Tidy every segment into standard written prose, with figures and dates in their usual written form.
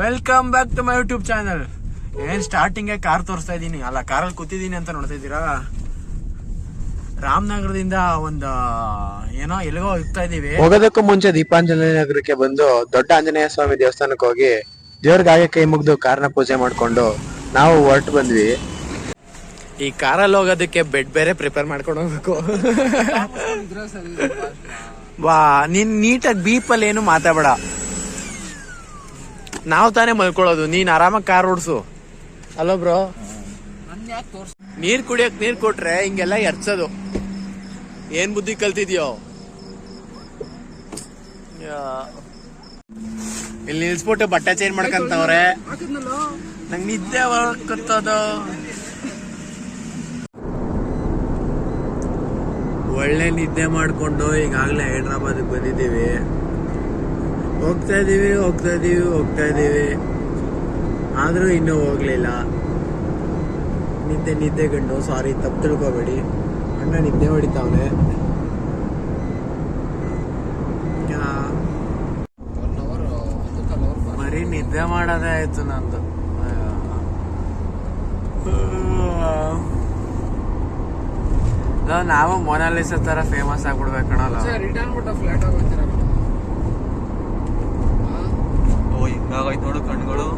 Welcome back to my YouTube channel. ಏನ್ starting car ತೋರಿಸ್ತಾ ಇದೀನಿ, ಅಲ್ಲ ಕಾರಲ್ಲಿ ಕೂತಿದ್ದೀನಿ ಅಂತ ನೋಡ್ತಾ ಇದ್ದೀರಾ. ರಾಮನಗರದಿಂದ ಒಂದು ಏನೋ ಎಲ್ಲಿಗೋ ಹೋಗ್ತಾ ಇದೀವಿ. ಹೋಗೋದಕ್ಕೂ ಮುಂಚೆ ದೀಪಾಂಜಲಿ ನಗರಕ್ಕೆ ಬಂದು ದೊಡ್ಡ ಆಂಜನೇಯ ಸ್ವಾಮಿ ದೇವಸ್ಥಾನಕ್ಕೆ ಹೋಗಿ ದೇವ್ರಿಗೆ ಕೈ ಮುಗ್ದು ಕಾರ್ನ ಪೂಜೆ ಮಾಡ್ಕೊಂಡು ನಾವು ಹೊರಟು ಬಂದ್ವಿ. ಈ ಕಾರಲ್ಲಿ ಹೋಗೋದಕ್ಕೆ ಬೆಡ್ ಬೇರೆ ಪ್ರಿಪೇರ್ ಮಾಡ್ಕೊಂಡು ಹೋಗ್ಬೇಕು. ವಾ, ನೀನ್ ನೀಟಾಗಿ ಬೀಪಲ್ಲಿ ಏನು ಮಾತಾಡಬೇಡ. ನಾವ್ ತಾನೇ ಮಲ್ಕೊಳ್ಳೋದು, ನೀನ್ ಆರಾಮಾಗಿ ಕಾರ್ ಓಡಿಸು. ಅಲ್ಲೋ ಬ್ರೋ, ನೀರ್ ಕುಡಿಯಕ್ ನೀರ್ ಕೊಟ್ರೆ ಹಿಂಗೆಲ್ಲ ಎರ್ಚೋದು. ಏನ್ ಬುದ್ಧಿ ಕಲ್ತಿದ್ಯೋ? ಇಲ್ಲಿ ನಿಲ್ಸ್ಬಿಟ್ಟು ಬಟ್ಟೆ ಚೇಂಜ್ ಮಾಡ್ಕಂತವ್ರೆ. ನಂಗೆ ನಿದ್ದೆ ಬರ್ಕತ್ತದು. ಒಳ್ಳೆ ನಿದ್ದೆ ಮಾಡ್ಕೊಂಡು ಈಗಾಗಲೇ ಹೈದ್ರಾಬಾದ್ ಬಂದಿದ್ದೀವಿ. ಹೋಗ್ತಾ ಇದೀವಿ ಆದ್ರೂ ಇನ್ನೂ ಹೋಗ್ಲಿಲ್ಲ. ನಿದ್ದೆ ಗಂಡು, ಸಾರಿ ತಪ್ಪು ತಿಳ್ಕೊಬೇಡಿ. ಅಣ್ಣ ನಿದ್ದೆ ಹೊಡಿತಾವನೆ. ಬರೀ ನಿದ್ದೆ ಮಾಡೋದೇ ಆಯ್ತು ನಂದು. ನಾವು ಮೊನಾಲಿಸಾ ತರ ಫೇಮಸ್ ಆಗ್ಬಿಡ್ಬೇಕಣಲ್ಲ. ನೋಡು ಕಣ್ಗಳು.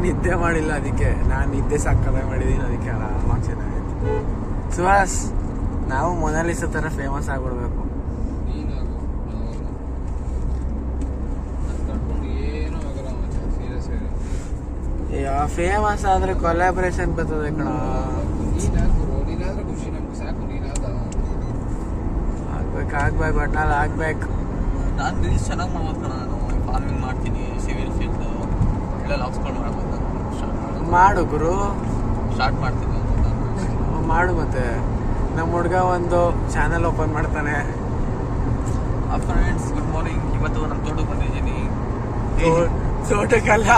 ನಿದ್ದೆ ಮಾಡಿಲ್ಲ, ಅದಕ್ಕೆ ನಾನು ನಿದ್ದೆ ಸಾಕದ ಮಾಡಿದೀನಿ. ಅದಕ್ಕೆ ಆರಾಮಾಗಿ ಚೆನ್ನಾಗಿತ್ತು. ಸುಹಾಸ್, ನಾವು ಮೊನಾಲಿಸಾ ತರ ಫೇಮಸ್ ಆಗ್ಬಿಡ್ಬೇಕು. ಫೇಮಸ್ ಆದ್ರೆ ಕೊಲಾಬ್ರೇಷನ್ ಬರ್ತದೆ ಕಣ. ಆಗ್ಬೇಕು ಒಟ್ನಲ್ಲಿ ಆಗ್ಬೇಕು. ನಾನು ರೀಲ್ಸ್ ಚೆನ್ನಾಗಿ ಮಾಡ್ಬೋದು ಕಣ. ನಾನು ಫಾರ್ಮಿಂಗ್ ಮಾಡ್ತೀನಿ, ಸಿವಿಲ್ ಫೀಲ್ಡ್ ಎಲ್ಲ ಲಾಕ್ಸ್ಕೊಂಡು ಮಾಡ್ಬೋದು. ಮಾಡು ಗುರು, ಸ್ಟಾರ್ಟ್ ಮಾಡ್ತೀನಿ. ಮಾಡು. ಮತ್ತೆ ನಮ್ಮ ಹುಡುಗ ಒಂದು ಚಾನಲ್ ಓಪನ್ ಮಾಡ್ತಾನೆ. Friends, good morning. ಇವತ್ತು ನಮ್ಮ ತೋಟಕ್ಕೆ ಬಂದಿದ್ದೀನಿ. ತೋಟಕ್ಕಲ್ಲ,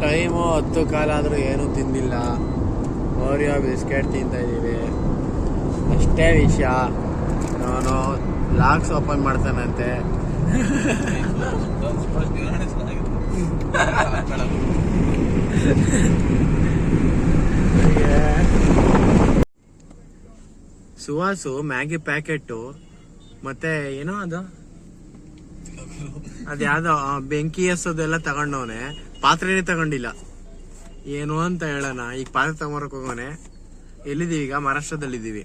ಟೈಮು 10:15 ಆದ್ರೂ ಏನೂ ತಿಂದಿಲ್ಲ. ಓರಿಯೋ ಬಿಸ್ಕೆಟ್ ತಿಂತಾ ಇದ್ದೀವಿ ಅಷ್ಟೇ ವಿಷಯ. ನಾನು ಲಾಕ್ಸ್ ಓಪನ್ ಮಾಡ್ತಾನಂತೆ. ಸುವಾಸು ಮ್ಯಾಗಿ ಪ್ಯಾಕೆಟ್ ಮತ್ತೆ ಏನೋ ಅದ್ಯಾವ್ದೋ ಬೆಂಕಿ ಹಸೋದೆಲ್ಲ ತಗೊಂಡವನೆ. ಪಾತ್ರೆನೇ ತಗೊಂಡಿಲ್ಲ. ಏನು ಅಂತ ಹೇಳೋಣ. ಈಗ ಪಾತ್ರೆ ತಗೊಂಬರಕ್ ಹೋಗೋನೆ. ಎಲ್ಲಿದ್ದೀವಿ ಈಗ? ಮಹಾರಾಷ್ಟ್ರದಲ್ಲಿದ್ದೀವಿ.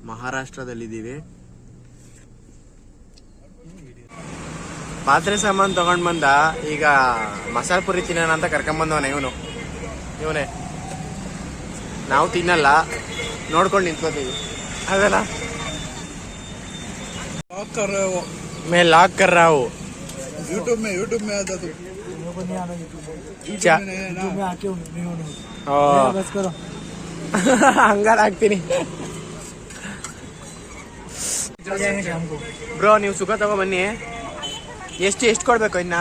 ಮಹಾರಾಷ್ಟ್ರದಲ್ಲಿದ್ದೀವಿ. ಪಾತ್ರೆ ಸಾಮಾನು ತಗೊಂಡ್ ಬಂದ. ಈಗ ಮಸಾಲೆ ಪುರಿ ತಿನ್ನೋಣ ಅಂತ ಕರ್ಕೊಂಬಂದವನೆ ಇವನೇ. ನಾವು ತಿನ್ನಲ್ಲ, ನೋಡ್ಕೊಂಡು ನಿಂತ್ಕೋತೀವಿ. ಅದಲ್ಲ मैं लॉक कर रहा हूँ. यूट्यूब में आता तू ಹಂಗಾರ ಹಾಕ್ತೀನಿ. ಬ್ರೋ, ನೀವು ಸುಖ ತಗೋ ಬನ್ನಿ. ಎಷ್ಟು ಕೊಡ್ಬೇಕು ಇನ್ನ?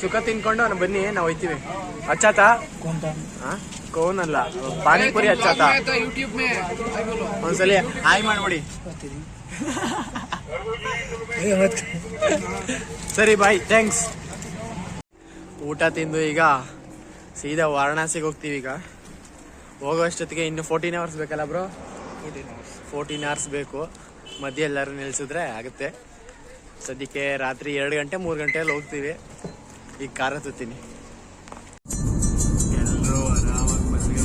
ಸುಖ ತಿನ್ಕೊಂಡು ಬನ್ನಿ, ನಾವು ಹೋಯ್ತೀವಿ. ಅಚ್ಚಾತಾ ಕೋನ್ ಅಲ್ಲ, ಪಾನಿಪುರಿ ಅಚ್ಚಾತಾ. ಒಂದ್ಸಲಿ ಹಾಯ್ ಮಾಡ್ಬಿಡಿ. ಸರಿ, ಬಾಯ್, ಥ್ಯಾಂಕ್ಸ್. ಊಟ ತಿಂದು ಈಗ ಸೀದಾ ವಾರಣಾಸಿಗೆ ಹೋಗ್ತೀವಿ. ಈಗ ಹೋಗೋ ಅಷ್ಟೊತ್ತಿಗೆ ಇನ್ನು 14 hours ಬೇಕಲ್ಲ ಬ್ರೋ? 14 hours ಬೇಕು. ಮಧ್ಯೆ ಎಲ್ಲರೂ ನಿಲ್ಸಿದ್ರೆ ಆಗುತ್ತೆ. ಸದ್ಯಕ್ಕೆ ರಾತ್ರಿ 2 ಗಂಟೆ 3 ಗಂಟೆಯಲ್ಲಿ ಹೋಗ್ತೀವಿ. ಈಗ ಕಾರ ಹತ್ತೀನಿ. ಎಲ್ಲರೂ ಆರಾಮಾಗಿ ಮನೆಗೆ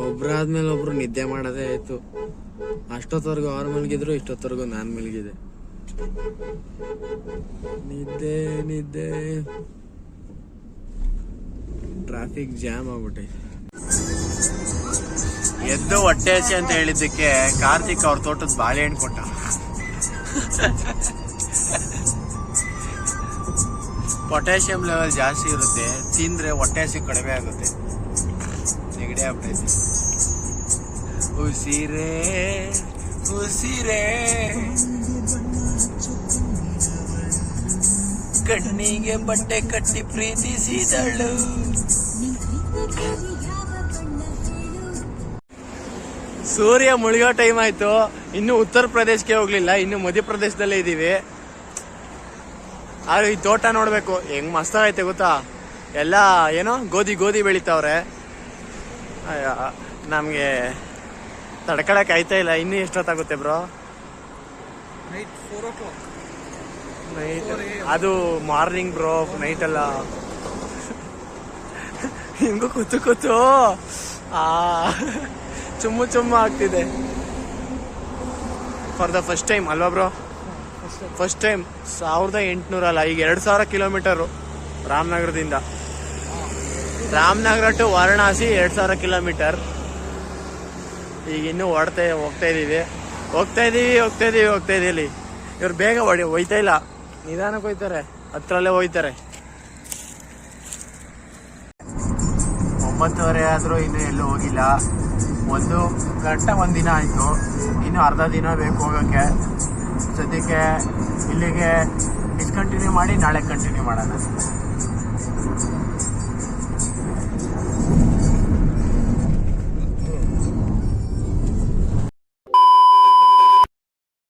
ಒಬ್ರಾದ್ಮೇಲೆ ಒಬ್ರು ನಿದ್ದೆ ಮಾಡೋದೇ ಆಯ್ತು. ಅಷ್ಟೊತ್ತವರೆಗೂ ಅವ್ರು ಮಲಗಿದ್ರು, ಇಷ್ಟೊತ್ತವರೆಗೂ ನಾನು ಮಲಗಿದೆ. ನಿದ್ದೆ ಟ್ರಾಫಿಕ್ ಜಾಮ್ ಆಗ್ಬಿಟ್ಟೈತೆ. ಎದ್ದು ಹೊಟ್ಟೆ ಹಸಿ ಅಂತ ಹೇಳಿದ್ದಕ್ಕೆ ಕಾರ್ತಿಕ್ ಅವ್ರ ತೋಟದ ಬಾಳೆಹಣ್ಣು ಕೊಟ್ಟ. ಪೊಟ್ಯಾಷಿಯಂ ಲೆವೆಲ್ ಜಾಸ್ತಿ ಇರುತ್ತೆ, ತಿಂದ್ರೆ ಹೊಟ್ಟೆ ಹಸಿ ಕಡಿಮೆ ಆಗುತ್ತೆ. ನೆಗಡಿ ಆಗ್ಬಿಟ್ಟೈತಿ. ಉಸಿರೇ ಕಣ್ಣಿಗೆ ಬಟ್ಟೆ ಕಟ್ಟಿ ಪ್ರೀತಿಸಿದಳು. ಸೂರ್ಯ ಮುಳುಗೋ ಟೈಮ್ ಆಯ್ತು, ಇನ್ನು ಉತ್ತರ ಪ್ರದೇಶಕ್ಕೆ ಹೋಗ್ಲಿಲ್ಲ, ಇನ್ನು ಮಧ್ಯಪ್ರದೇಶದಲ್ಲೇ ಇದೀವಿ. ಆದ್ರೆ ಈ ತೋಟ ನೋಡ್ಬೇಕು ಹೆಂಗ್ ಮಸ್ತ್ ಐತೆ ಗೊತ್ತಾ, ಎಲ್ಲ ಏನೋ ಗೋಧಿ ಬೆಳಿತಾವ್ರೆ. ನಮ್ಗೆ ತಡ್ಕೊಳಕ್ ಆಯ್ತಾ ಇಲ್ಲ. ಇನ್ನು ಎಷ್ಟೊತ್ತಾಗುತ್ತೆ ಬ್ರೋ? ನೈಟ್ ಅದು ಮಾರ್ನಿಂಗ್ ಬ್ರೋ, ನೈಟ್ ಅಲ್ಲ. ಹಿಂಗೂ ಕೂತು ಚುಮ್ಮು ಆಗ್ತಿದೆ. ಫಾರ್ ದ ಫಸ್ಟ್ ಟೈಮ್ ಅಲ್ವಾ ಬ್ರೋ? ಫಸ್ಟ್ ಟೈಮ್ 1800 ಅಲ್ಲ, ಈಗ 2000 ಕಿಲೋಮೀಟರು ರಾಮನಗರದಿಂದ. Ramanagara to Varanasi 2000 kilometre. ಈಗ ಇನ್ನೂ ಹೋಗ್ತಾ ಇದೀವಿ. ಇವ್ರು ಬೇಗ ಹೋಯ್ತಾ ಇಲ್ಲ, ನಿಧಾನಕ್ಕೆ ಹೋಯ್ತಾರೆ, ಹತ್ರಲ್ಲೇ ಹೋಯ್ತಾರೆ. 9:30 ಆದ್ರೂ ಇನ್ನು ಎಲ್ಲೂ ಹೋಗಿಲ್ಲ. 1 ಗಂಟೆ 1 ದಿನ ಆಯ್ತು, ಇನ್ನು ಅರ್ಧ ದಿನ ಬೇಕು ಹೋಗಕ್ಕೆ. ಸದ್ಯಕ್ಕೆ ಇಲ್ಲಿಗೆ ಡಿಸ್ಕಂಟಿನ್ಯೂ ಮಾಡಿ ನಾಳೆ ಕಂಟಿನ್ಯೂ ಮಾಡೋಣ.